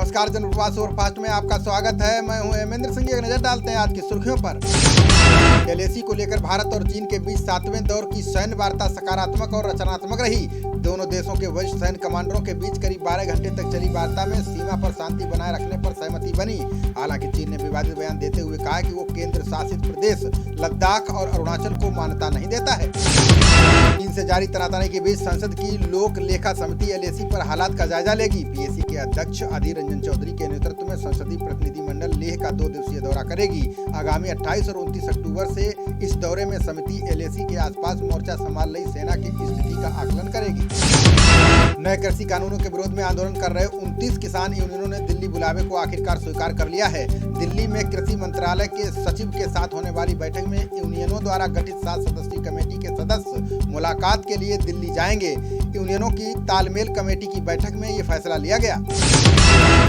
नमस्कार, जनप्रवास सुपरफास्ट में आपका स्वागत है। मैं हूं हेमेंद्र सिंह। एक नजर डालते हैं आज की सुर्खियों पर। एलएसी को लेकर भारत और चीन के बीच 7वें दौर की सैन्य वार्ता सकारात्मक और रचनात्मक रही। दोनों देशों के वरिष्ठ सैन्य कमांडरों के बीच करीब 12 घंटे तक चली वार्ता में सीमा पर शांति बनाए रखने पर सहमति बनी। हालांकि चीन ने विवादित बयान देते हुए कहा कि वो केंद्र शासित प्रदेश लद्दाख और अरुणाचल को मान्यता नहीं देता है। चीन से जारी तनातनी के बीच संसद की लोक लेखा समिति एलएसी पर हालात का जायजा लेगी। पीएसी के अध्यक्ष अधीर रंजन चौधरी के नेतृत्व में संसदीय प्रतिनिधिमंडल लेह का 2 दिवसीय दौरा करेगी। आगामी 28 और 29 अक्टूबर से इस दौरे में समिति एलएसी के आसपास मोर्चा संभाल रही सेना की स्थिति का आकलन करेगी। नए कृषि कानूनों के विरोध में आंदोलन कर रहे 29 किसान यूनियनों ने दिल्ली बुलावे को आखिरकार स्वीकार कर लिया है। दिल्ली में कृषि मंत्रालय के सचिव के साथ होने वाली बैठक में यूनियनों द्वारा गठित 7 सदस्यीय कमेटी के सदस्य मुलाकात के लिए दिल्ली जाएंगे। यूनियनों की तालमेल कमेटी की बैठक में ये फैसला लिया गया।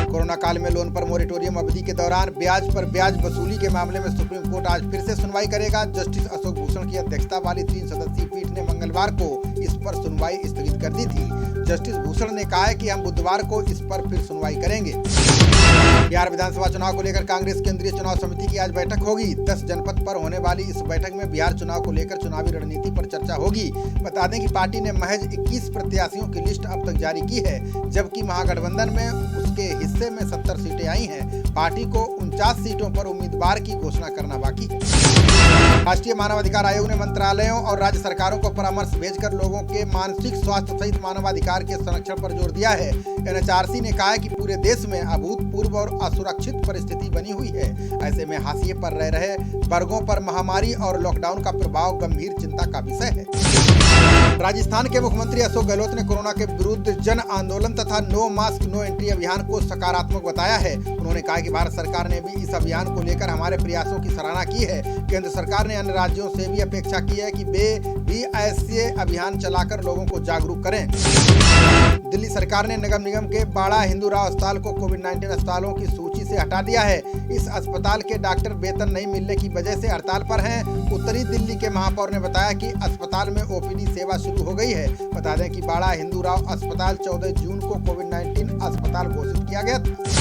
कोरोना काल में लोन पर मोरेटोरियम अवधि के दौरान ब्याज पर ब्याज वसूली के मामले में सुप्रीम कोर्ट आज फिर से सुनवाई करेगा। जस्टिस अशोक भूषण की अध्यक्षता वाली 3 सदस्यीय पीठ ने मंगलवार को इस पर सुनवाई स्थगित कर दी थी। जस्टिस भूषण ने कहा है कि हम बुधवार को इस पर फिर सुनवाई करेंगे। बिहार विधानसभा चुनाव को लेकर कांग्रेस केंद्रीय चुनाव समिति की आज बैठक होगी। 10 जनपद पर होने वाली इस बैठक में बिहार चुनाव को लेकर चुनावी रणनीति पर चर्चा होगी। बता दें कि पार्टी ने महज 21 प्रत्याशियों की लिस्ट अब तक जारी की है, जबकि महागठबंधन में उसके हिस्से में 70 सीटें आई हैं। पार्टी को 49 सीटों पर उम्मीदवार की घोषणा करना बाकी है। राष्ट्रीय मानवाधिकार आयोग ने मंत्रालयों और राज्य सरकारों को परामर्श भेजकर लोगों के मानसिक स्वास्थ्य सहित मानवाधिकार के संरक्षण पर जोर दिया है। एनएचआरसी ने कहा है कि पूरे देश में अभूतपूर्व और असुरक्षित परिस्थिति बनी हुई है। ऐसे में हाशिए पर रह रहे वर्गों पर महामारी और लॉकडाउन का प्रभाव गंभीर चिंता का विषय है। राजस्थान के मुख्यमंत्री अशोक गहलोत ने कोरोना के विरुद्ध जन आंदोलन तथा नो मास्क नो एंट्री अभियान को सकारात्मक बताया है। उन्होंने कहा कि भारत सरकार ने भी इस अभियान को लेकर हमारे प्रयासों की सराहना की है। केंद्र सरकार ने अन्य राज्यों से भी अपेक्षा की है कि वे भी ऐसे अभियान चलाकर लोगों को जागरूक करें। दिल्ली सरकार ने नगर निगम के बाड़ा हिंदूराव अस्पताल को कोविड-19 अस्पतालों की सूची से हटा दिया है। इस अस्पताल के डॉक्टर वेतन नहीं मिलने की वजह से हड़ताल पर हैं। उत्तरी दिल्ली के महापौर ने बताया कि अस्पताल में ओपीडी सेवा शुरू हो गई है। बता दें कि बाड़ा हिंदूराव अस्पताल 14 जून को कोविड-19 अस्पताल घोषित किया गया था।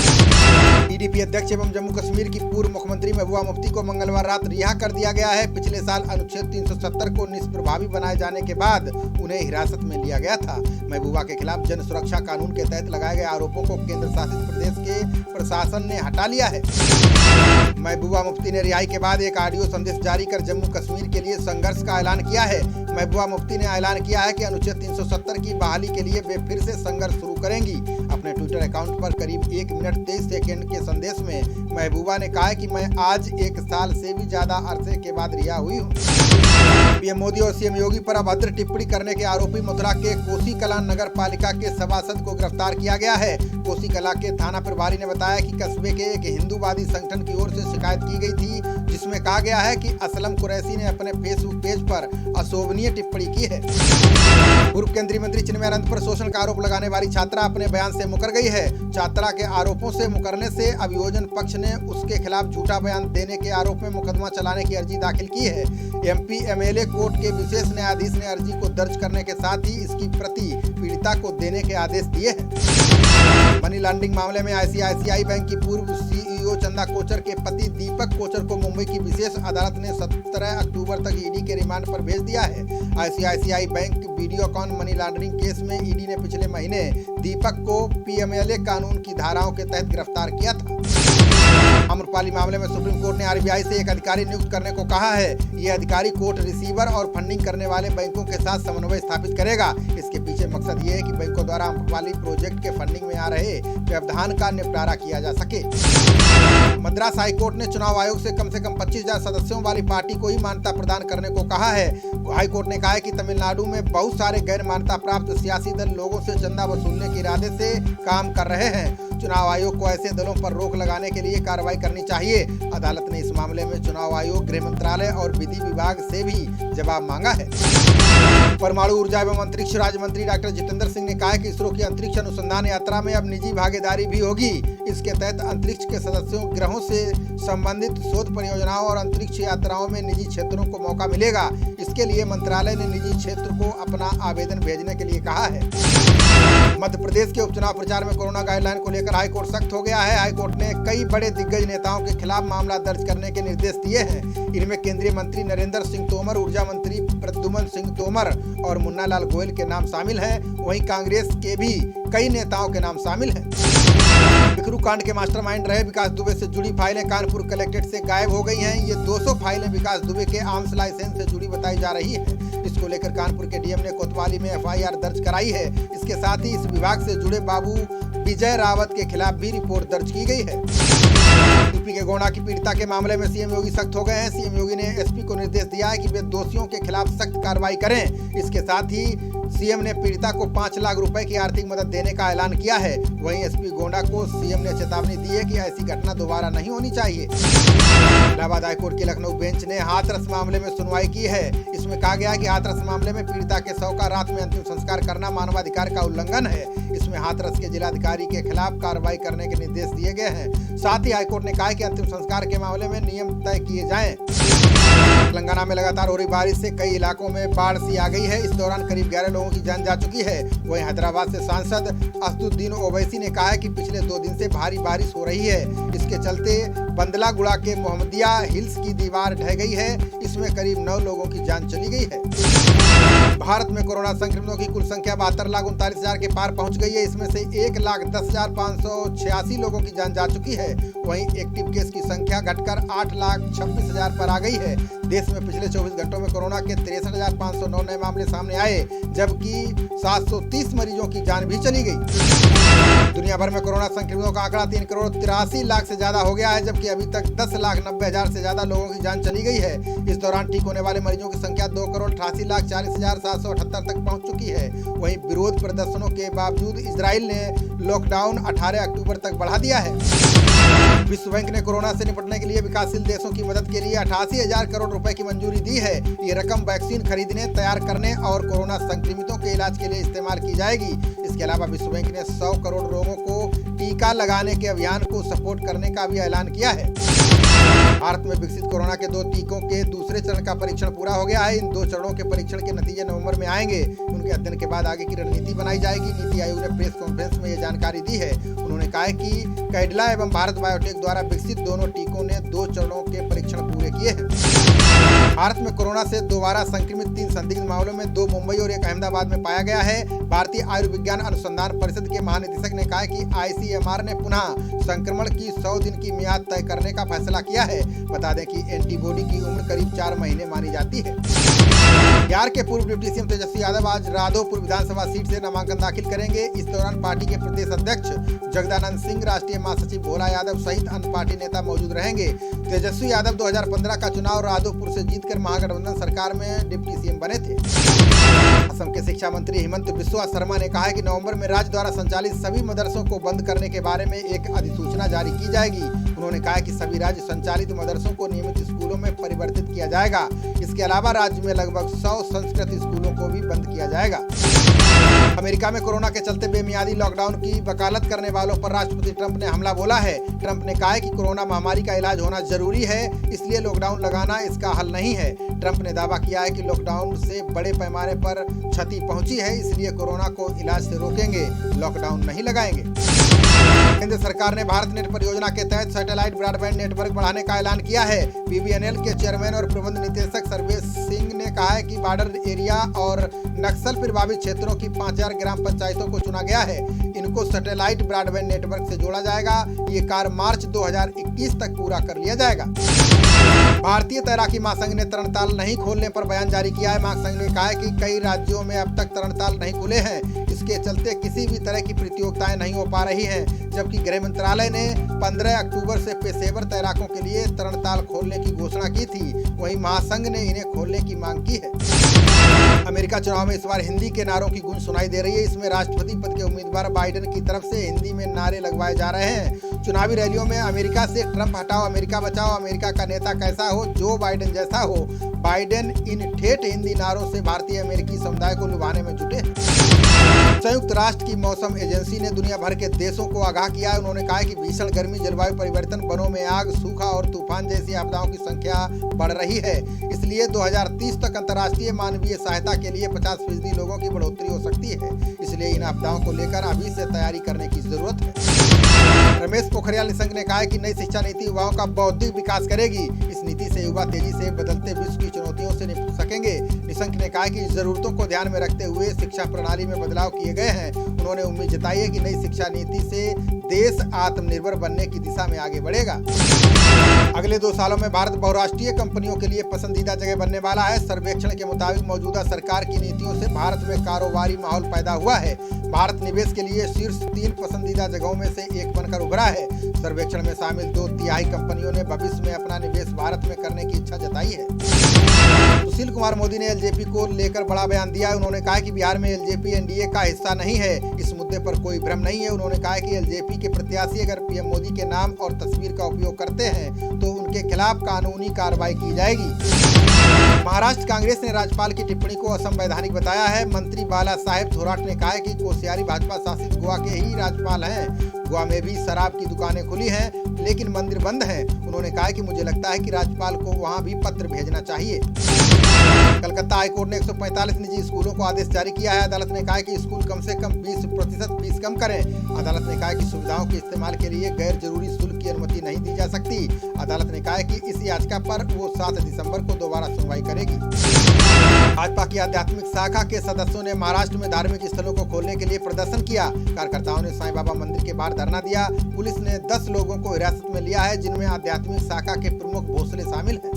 पीडीपी अध्यक्ष एवं जम्मू कश्मीर की पूर्व मुख्यमंत्री महबूबा मुफ्ती को मंगलवार रात रिहा कर दिया गया है। पिछले साल अनुच्छेद 370 को निष्प्रभावी बनाए जाने के बाद उन्हें हिरासत में लिया गया था। महबूबा के खिलाफ जन सुरक्षा कानून के तहत लगाए गए आरोपों को केंद्र शासित प्रदेश के प्रशासन ने हटा लिया है। महबूबा मुफ्ती ने रिहाई के बाद एक ऑडियो संदेश जारी कर जम्मू कश्मीर के लिए संघर्ष का ऐलान किया है। महबूबा मुफ्ती ने ऐलान किया है कि अनुच्छेद 370 की बहाली के लिए वे फिर से संघर्ष शुरू करेंगी। अपने ट्विटर अकाउंट पर करीब 1 मिनट 23 सेकेंड के संदेश में महबूबा ने कहा है कि मैं आज 1 साल से भी ज्यादा अरसे के बाद रिहा हुई हूँ। पीएम मोदी और सीएम योगी पर अभद्र टिप्पणी करने के आरोपी मथुरा के कोसी कलां नगर पालिका के सभासद को गिरफ्तार किया गया है। कोसी कलां के थाना प्रभारी ने बताया कि कस्बे के एक हिंदूवादी संगठन की ओर से शिकायत की गई थी, जिसमें कहा गया है कि असलम कुरैशी ने अपने फेसबुक पेज पर अशोभनीय टिप्पणी की है। पूर्व केंद्रीय मंत्री चिन्मय अनंत पर शोषण का आरोप लगाने वाली छात्रा अपने बयान से मुकर गई है। छात्रा के आरोपों से मुकरने से अभियोजन पक्ष ने उसके खिलाफ झूठा बयान देने के आरोप में मुकदमा चलाने की अर्जी दाखिल की है। एमपी एमएलए कोर्ट के विशेष न्यायाधीश ने अर्जी को दर्ज करने के साथ ही इसकी प्रति पीड़िता को देने के आदेश दिए हैं। मनी लॉन्ड्रिंग मामले में आईसीआईसीआई बैंक की पूर्व सीईओ चंदा कोचर के पति दीपक कोचर को मुंबई की विशेष अदालत ने 17 अक्टूबर तक ईडी के रिमांड पर भेज दिया है। ICICI bank Videocon money laundering case में ईडी ने पिछले महीने दीपक को पीएमएलए कानून की धाराओं के तहत गिरफ्तार किया था। आम्रपाली मामले में सुप्रीम कोर्ट ने आरबीआई से एक अधिकारी नियुक्त करने को कहा है। ये अधिकारी कोर्ट रिसीवर और फंडिंग करने वाले बैंकों के साथ समन्वय स्थापित करेगा। इसके पीछे मकसद ये है कि बैंकों द्वारा आम्रपाली प्रोजेक्ट के फंडिंग में आ रहे व्यवधान का निपटारा किया जा सके। मद्रास हाईकोर्ट ने चुनाव आयोग से कम 25,000 सदस्यों वाली पार्टी को ही मान्यता प्रदान करने को कहा है। हाईकोर्ट ने कहा है कि तमिलनाडु में बहुत सारे गैर मान्यता प्राप्त सियासी दल लोगों से चंदा वसूलने के इरादे से काम कर रहे हैं। चुनाव आयोग को ऐसे दलों पर रोक लगाने के लिए कार्रवाई करनी चाहिए। अदालत ने इस मामले में चुनाव आयोग, गृह मंत्रालय और विधि विभाग से भी जवाब मांगा है। परमाणु ऊर्जा एवं अंतरिक्ष राज्य मंत्री डॉक्टर जितेंद्र सिंह ने कहा है कि इसरो की अंतरिक्ष अनुसंधान यात्रा में अब निजी भागीदारी भी होगी। इसके तहत अंतरिक्ष के सदस्यों ग्रहों से संबंधित शोध परियोजनाओं और अंतरिक्ष यात्राओं में निजी क्षेत्रों को मौका मिलेगा। इसके लिए मंत्रालय ने निजी क्षेत्र को अपना आवेदन भेजने के लिए कहा है। मध्य प्रदेश के उपचुनाव प्रचार में कोरोना गाइडलाइन को लेकर हाईकोर्ट सख्त हो गया है। हाईकोर्ट ने कई बड़े दिग्गज नेताओं के खिलाफ मामला दर्ज करने के निर्देश दिए हैं। इनमें केंद्रीय मंत्री नरेंद्र सिंह तोमर, ऊर्जा मंत्री प्रद्युम्न सिंह तोमर और मुन्ना लाल गोयल के नाम शामिल हैं। वहीं कांग्रेस के भी कई नेताओं के नाम शामिल हैं। बिकरू कांड के मास्टरमाइंड रहे विकास दुबे से जुड़ी फाइलें कानपुर कलेक्ट्रेट से गायब हो गई हैं। ये 200 फाइलें विकास दुबे के आर्म्स लाइसेंस से जुड़ी बताई जा रही है। इसको लेकर कानपुर के डीएम ने कोतवाली में एफआईआर दर्ज कराई है। इसके साथ ही इस विभाग से जुड़े बाबू विजय रावत के खिलाफ भी रिपोर्ट दर्ज की गई है। यूपी के गोंडा की पीड़िता के मामले में सीएम योगी सख्त हो गए हैं। सीएम योगी ने एसपी को निर्देश दिया है कि वे दोषियों के खिलाफ सख्त कार्रवाई करें। इसके साथ ही सीएम ने पीड़िता को 5 लाख रुपए की आर्थिक मदद देने का ऐलान किया है। वहीं एसपी गोंडा को सीएम ने चेतावनी दी है कि ऐसी घटना दोबारा नहीं होनी चाहिए। इलाहाबाद हाईकोर्ट की लखनऊ बेंच ने हाथरस मामले में सुनवाई की है। इसमें कहा गया है कि हाथरस मामले में पीड़िता के शव का रात में अंतिम संस्कार करना मानवाधिकार का उल्लंघन है। इसमें हाथरस के जिलाधिकारी के खिलाफ कार्रवाई करने के निर्देश दिए गए हैं। साथ ही हाईकोर्ट ने कहा है कि अंतिम संस्कार के मामले में नियम तय किए जाएं। तेलंगाना में लगातार हो रही बारिश से कई इलाकों में बाढ़ सी आ गई है। इस दौरान करीब 11 लोगों की जान जा चुकी है। वहीं हैदराबाद से सांसद असदुद्दीन ओवैसी ने कहा है कि पिछले 2 दिन से भारी बारिश हो रही है। इसके चलते बंदलागुड़ा के मोहम्मदिया हिल्स की दीवार ढह गई है। इसमें करीब 9 लोगों की जान चली गई है। भारत में कोरोना संक्रमितों की कुल संख्या 72,39,000 के पार पहुंच गई है। इसमें से 1,10,586 लोगों की जान जा चुकी है। वहीं एक्टिव केस की संख्या घटकर 8,26,000 पर आ गई है। देश में पिछले 24 घंटों में कोरोना के 63,509 नए मामले सामने आए, जबकि 730 मरीजों की जान भी चली गई। दुनिया भर में कोरोना संक्रमितों का आंकड़ा 3 करोड़ 83 लाख से ज्यादा हो गया है, जबकि अभी तक 10,90,000 से ज्यादा लोगों की जान चली गई है। इस दौरान ठीक होने वाले मरीजों की संख्या 2,88,40,778 तक पहुंच चुकी है। वहीं विरोध प्रदर्शनों के बावजूद इजराइल ने लॉकडाउन 18 अक्टूबर तक बढ़ा दिया है। विश्व बैंक ने कोरोना से निपटने के लिए विकासशील देशों की मदद के लिए 88,000 करोड़ रुपए की मंजूरी दी है। ये रकम वैक्सीन खरीदने, तैयार करने और कोरोना संक्रमितों के इलाज के लिए इस्तेमाल की जाएगी। इसके अलावा विश्व बैंक ने 100 करोड़ लोगों को टीका लगाने के अभियान को सपोर्ट करने का भी ऐलान किया है। भारत में विकसित कोरोना के 2 टीकों के दूसरे चरण का परीक्षण पूरा हो गया है। इन 2 चरणों के परीक्षण के नतीजे नवंबर में आएंगे। उनके अध्ययन के बाद आगे की रणनीति बनाई जाएगी। नीति आयोग ने प्रेस कॉन्फ्रेंस में ये जानकारी दी है। उन्होंने कहा है कि कैडिला एवं भारत बायोटेक द्वारा विकसित दोनों टीकों ने 2 चरणों के परीक्षण पूरे किए हैं। भारत में कोरोना से दोबारा संक्रमित 3 संदिग्ध मामलों में 2 मुंबई और 1 अहमदाबाद में पाया गया है। भारतीय आयुर्विज्ञान अनुसंधान परिषद के महानिदेशक ने कहा है कि आईसीएमआर ने पुनः संक्रमण की 100 दिन की मियाद तय करने का फैसला किया है। बता दें कि एंटीबॉडी की उम्र करीब 4 महीने मानी जाती है। बिहार के पूर्व डिप्टी सीएम तेजस्वी यादव आज राधोपुर विधानसभा सीट से नामांकन दाखिल करेंगे। इस दौरान पार्टी के प्रदेश अध्यक्ष जगदानंद सिंह, राष्ट्रीय महासचिव भोला यादव सहित अन्य पार्टी नेता मौजूद रहेंगे। तेजस्वी यादव 2015 का चुनाव राधोपुर से जीतकर महागठबंधन सरकार में डिप्टी सीएम बने थे। असम के शिक्षा मंत्री हिमंत बिस्वा शर्मा ने कहा है कि नवंबर में राज्य द्वारा संचालित सभी मदरसों को बंद करने के बारे में एक अधिसूचना जारी की जाएगी। उन्होंने कहा कि सभी राज्य संचालित मदरसों को नियमित स्कूलों में परिवर्तित किया जाएगा। इसके अलावा राज्य में लगभग 100 संस्कृत स्कूलों को भी बंद किया जाएगा। अमेरिका में कोरोना के चलते बेमियादी लॉकडाउन की वकालत करने वालों पर राष्ट्रपति ट्रंप ने हमला बोला है। ट्रंप ने कहा है कि कोरोना महामारी का इलाज होना जरूरी है, इसलिए लॉकडाउन लगाना इसका हल नहीं है। ट्रंप ने दावा किया है कि लॉकडाउन से बड़े पैमाने पर क्षति पहुंची है, इसलिए कोरोना को इलाज से रोकेंगे, लॉकडाउन नहीं लगाएंगे। केंद्र सरकार ने भारत नेट परियोजना के तहत सैटेलाइट ब्रॉडबैंड नेटवर्क बढ़ाने का ऐलान किया है। बीबीएनएल के चेयरमैन और प्रबंध निदेशक सर्वेश सिंह ने कहा है कि बॉर्डर एरिया और नक्सल प्रभावित क्षेत्रों की 5000 ग्राम पंचायतों को चुना गया है। इनको सैटेलाइट ब्रॉडबैंड नेटवर्क से जोड़ा जाएगा। ये कार्य मार्च 2021 तक पूरा कर लिया जाएगा। भारतीय तैराकी महासंघ ने तरणताल नहीं खोलने पर बयान जारी किया है। महासंघ ने कहा है कि कई राज्यों में अब तक तरणताल नहीं खुले हैं, इसके चलते किसी भी तरह की प्रतियोगिताएं नहीं हो पा रही हैं। जबकि गृह मंत्रालय ने 15 अक्टूबर से पेशेवर तैराकों के लिए तरणताल खोलने की घोषणा की थी, वहीं महासंघ ने इन्हें खोलने की मांग की है। अमेरिका चुनाव में इस बार हिंदी के नारों की गूंज सुनाई दे रही है। इसमें राष्ट्रपति पद के उम्मीदवार बाइडेन की तरफ से हिंदी में नारे लगवाए जा रहे हैं। चुनावी रैलियों में अमेरिका से ट्रंप हटाओ, अमेरिका बचाओ, अमेरिका का नेता कैसा हो, जो बाइडेन जैसा हो। बाइडेन इन ठेठ हिंदी नारों से भारतीय अमेरिकी समुदाय को लुभाने में जुटे हैं। संयुक्त राष्ट्र की मौसम एजेंसी ने दुनिया भर के देशों को आगाह किया है। उन्होंने कहा है कि भीषण गर्मी, जलवायु परिवर्तन, वनों में आग, सूखा और तूफान जैसी आपदाओं की संख्या बढ़ रही है। इसलिए 2030 तक अंतर्राष्ट्रीय मानवीय सहायता के लिए 50% लोगों की बढ़ोतरी हो सकती है। इसलिए इन आपदाओं को लेकर अभी से तैयारी करने की जरूरत है। रमेश पोखरियाल निशंक ने कहा है कि नई शिक्षा नीति युवाओं का बौद्धिक विकास करेगी। इस नीति से युवा तेजी से बदलते विश्व की चुनौतियों से निपट सकेंगे। निशंक ने कहा कि जरूरतों को ध्यान में रखते हुए शिक्षा प्रणाली में बदलाव किए गए हैं। उन्होंने उम्मीद जताई है कि नई शिक्षा नीति से देश आत्मनिर्भर बनने की दिशा में आगे बढ़ेगा। अगले 2 सालों में भारत बहुराष्ट्रीय कंपनियों के लिए पसंदीदा जगह बनने वाला है। सर्वेक्षण के मुताबिक मौजूदा सरकार की नीतियों से भारत में कारोबारी माहौल पैदा हुआ है। भारत निवेश के लिए शीर्ष 3 पसंदीदा जगहों में से एक बनकर उभरा है। सर्वेक्षण में शामिल 2/3 कंपनियों ने भविष्य में अपना निवेश भारत में करने की इच्छा जताई है। सुशील कुमार मोदी ने एलजेपी को लेकर बड़ा बयान दिया है। उन्होंने कहा कि बिहार में एलजेपी एनडीए का हिस्सा नहीं है। इस मुद्दे पर कोई भ्रम नहीं है। उन्होंने कहा कि एलजेपी के प्रत्याशी अगर पीएम मोदी के नाम और तस्वीर का उपयोग करते हैं तो उनके खिलाफ कानूनी कार्रवाई की जाएगी। महाराष्ट्र कांग्रेस ने राज्यपाल की टिप्पणी को असंवैधानिक बताया है। मंत्री बाला साहेब थोराट ने कहा है कि कोश्यारी भाजपा शासित गोवा के ही राज्यपाल हैं। गोवा में भी शराब की दुकानें खुली हैं, लेकिन मंदिर बंद हैं। उन्होंने कहा कि मुझे लगता है कि राज्यपाल को वहां भी पत्र भेजना चाहिए। कलकत्ता हाईकोर्ट ने 145 निजी स्कूलों को आदेश जारी किया है। अदालत ने कहा है कि स्कूल कम से कम 20% फीस कम करें। अदालत ने कहा है कि सुविधाओं के इस्तेमाल के लिए गैर जरूरी शुल्क की अनुमति नहीं दी जा सकती। अदालत ने कहा है कि इस याचिका पर वो 7 दिसंबर को दोबारा सुनवाई करेगी। भाजपा की आध्यात्मिक शाखा के सदस्यों ने महाराष्ट्र में धार्मिक स्थलों को खोलने के लिए प्रदर्शन किया। कार्यकर्ताओं ने साईं बाबा मंदिर के बाहर धरना दिया। पुलिस ने 10 लोगों को हिरासत में लिया है, जिनमें आध्यात्मिक शाखा के प्रमुख भोसले शामिल हैं।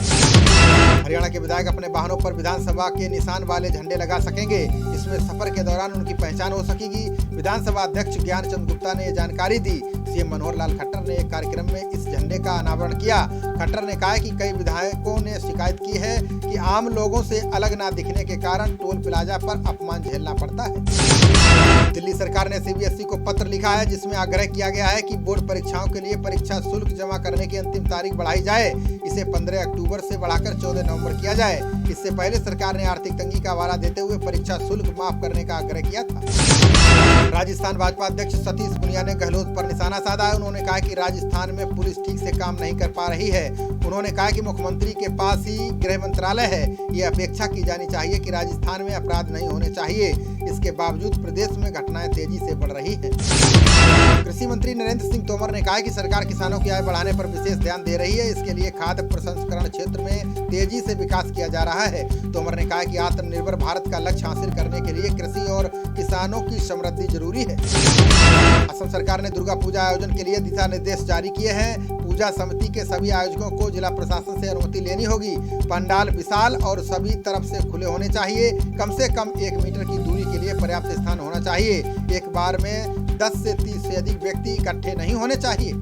हरियाणा के विधायक अपने वाहनों पर विधानसभा के निशान वाले झंडे लगा सकेंगे। इसमें सफर के दौरान उनकी पहचान हो सकेगी। विधानसभा अध्यक्ष ज्ञानचंद गुप्ता ने यह जानकारी दी। सीएम मनोहर लाल खट्टर ने एक कार्यक्रम में इस झंडे का अनावरण किया। खट्टर ने कहा कि कई विधायकों ने शिकायत की है कि आम लोगों से अलग न दिखने के कारण टोल प्लाजा पर अपमान झेलना पड़ता है। दिल्ली सरकार ने सीबीएसई को पत्र लिखा है, जिसमें आग्रह किया गया है कि बोर्ड परीक्षाओं के लिए परीक्षा शुल्क जमा करने की अंतिम तारीख बढ़ाई जाए। इसे 15 अक्टूबर से बढ़ाकर 14 नवंबर किया जाए। इससे पहले सरकार ने आर्थिक तंगी का हवाला देते हुए परीक्षा शुल्क माफ करने का आग्रह किया था। राजस्थान भाजपा अध्यक्ष सतीश पूनिया ने गहलोत पर निशाना साधा है। उन्होंने कहा कि राजस्थान में पुलिस ठीक से काम नहीं कर पा रही है। उन्होंने कहा कि मुख्यमंत्री के पास ही गृह मंत्रालय है। ये अपेक्षा की जानी चाहिए कि राजस्थान में अपराध नहीं होने चाहिए। इसके बावजूद प्रदेश में घटनाएं तेजी से बढ़ रही है। कृषि मंत्री नरेंद्र सिंह तोमर ने कहा कि सरकार किसानों की आय बढ़ाने पर विशेष ध्यान दे रही है। इसके लिए खाद्य प्रसंस्करण क्षेत्र में तेजी से विकास किया जा रहा है। तोमर ने कहा कि आत्मनिर्भर भारत का लक्ष्य हासिल करने के लिए कृषि और किसानों की समृद्धि जरूरी है। असम सरकार ने दुर्गा पूजा आयोजन के लिए दिशा निर्देश जारी किए हैं। पूजा समिति के सभी आयोजकों को जिला प्रशासन से अनुमति लेनी होगी। पंडाल विशाल और सभी तरफ से खुले होने चाहिए। कम से कम 1 मीटर की दूरी के लिए पर्याप्त स्थान होना चाहिए। एक बार में 10 से 30 से अधिक व्यक्ति इकट्ठे नहीं होने चाहिए।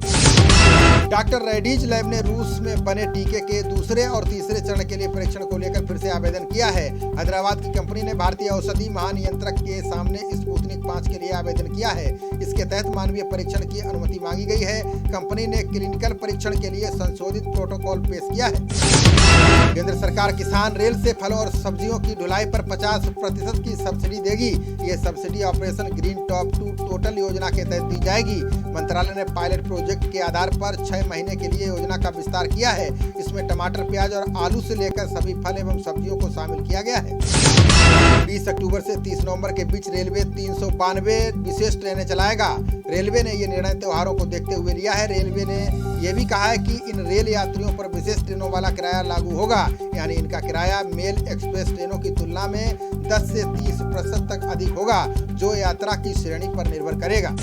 डॉक्टर रेड्डीज लैब ने रूस में बने टीके के दूसरे और तीसरे चरण के लिए परीक्षण को लेकर फिर से आवेदन किया है। हैदराबाद की कंपनी ने भारतीय औषधि महानियंत्रक के सामने स्पुतनिक 5 के लिए आवेदन किया है। इसके तहत मानवीय परीक्षण की अनुमति मांगी गई है। कंपनी ने क्लिनिकल परीक्षण के लिए संशोधित प्रोटोकॉल पेश किया है। केंद्र सरकार किसान रेल से फलों और सब्जियों की ढुलाई पर 50% की सब्सिडी देगी। ये subsidy operation green top to total योजना के तहत दी जाएगी। मंत्रालय ने पायलट प्रोजेक्ट के आधार पर 6 महीने के लिए योजना का विस्तार किया है। इसमें टमाटर, प्याज और आलू से लेकर सभी फल एवं सब्जियों को शामिल किया गया है। 20 अक्टूबर से 30 नवंबर के बीच रेलवे 392 विशेष ट्रेनें चलाएगा। रेलवे ने ये निर्णय त्योहारों को देखते हुए लिया है। रेलवे ने यह भी कहा है कि इन रेल यात्रियों पर विशेष ट्रेनों वाला किराया लागू होगा, यानी इनका किराया मेल एक्सप्रेस ट्रेनों की तुलना में 10 से 30% तक अधिक होगा, जो यात्रा की श्रेणी पर निर्भर करेगा।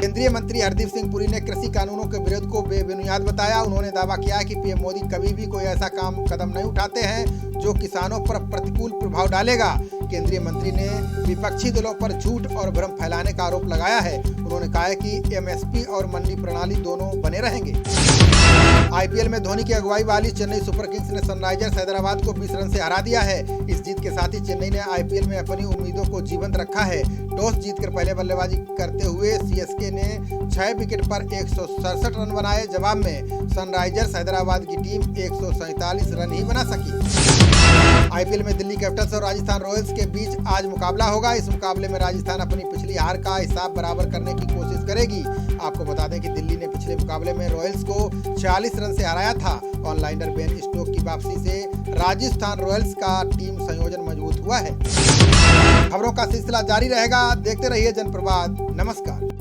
केंद्रीय मंत्री हरदीप सिंह पुरी ने कृषि कानूनों के विरोध को बेबुनियाद बताया। उन्होंने दावा किया कि पीएम मोदी कभी भी कोई ऐसा कदम नहीं उठाते हैं जो किसानों पर प्रतिकूल प्रभाव डालेगा। केंद्रीय मंत्री ने विपक्षी दलों पर झूठ और भ्रम फैलाने का आरोप लगाया है। उन्होंने कहा है कि एमएसपी और मंडी प्रणाली दोनों बने रहेंगे। आईपीएल में धोनी की अगुवाई वाली चेन्नई सुपर किंग्स ने सनराइजर्स हैदराबाद को 20 रन से हरा दिया है। इस जीत के साथ ही चेन्नई ने आईपीएल में अपनी उम्मीदों को जीवंत रखा है। टॉस जीतकर पहले बल्लेबाजी करते हुए सीएसके ने 6 विकेट पर 167 रन बनाए। जवाब में सनराइजर्स हैदराबाद की टीम 147 रन ही बना सकी। आईपीएल में दिल्ली कैपिटल्स और राजस्थान रॉयल्स के बीच आज मुकाबला होगा। इस मुकाबले में राजस्थान अपनी पिछली हार का हिसाब बराबर करने की कोशिश करेगी। आपको बता दें कि दिल्ली ने पिछले मुकाबले में रॉयल्स को 46 रन से हराया था। ऑनलाइनर बेन स्टोक की वापसी से राजस्थान रॉयल्स का टीम संयोजन मजबूत हुआ है। खबरों का सिलसिला जारी रहेगा, देखते रहिए जनप्रवाद। नमस्कार।